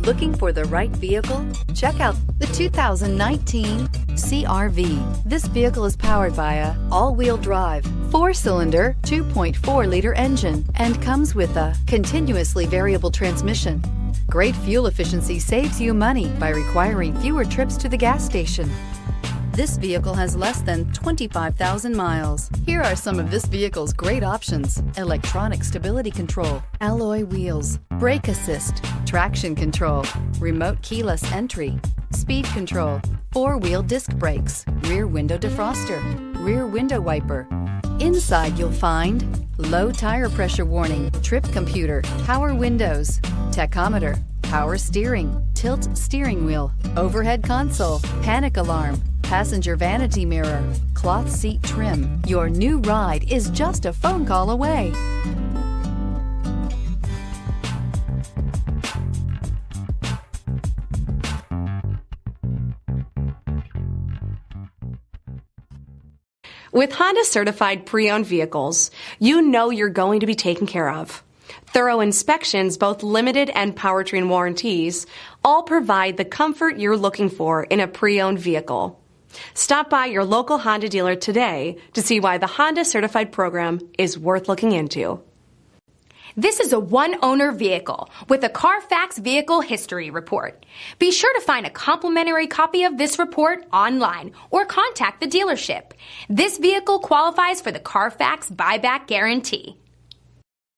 Looking for the right vehicle? Check out the 2019 CR-V. This vehicle is powered by a all-wheel drive, 4-cylinder, 2.4-liter engine and comes with a continuously variable transmission. Great fuel efficiency saves you money by requiring fewer trips to the gas station. This vehicle has less than 25,000 miles. Here are some of this vehicle's great options: electronic stability control, alloy wheels, brake assist, traction control, remote keyless entry, speed control, 4-wheel disc brakes, rear window defroster, rear window wiper. Inside you'll find low tire pressure warning, trip computer, power windows, tachometer, power steering, tilt steering wheel, overhead console, panic alarm, passenger vanity mirror, cloth seat trim. Your new ride is just a phone call away. With Honda certified pre-owned vehicles, you know you're going to be taken care of. Thorough inspections, both limited and powertrain warranties, all provide the comfort you're looking for in a pre-owned vehicle. Stop by your local Honda dealer today to see why the Honda Certified program is worth looking into. This is a one-owner vehicle with a CARFAX Vehicle History Report. Be sure to find a complimentary copy of this report online or contact the dealership. This vehicle qualifies for the CARFAX Buyback Guarantee.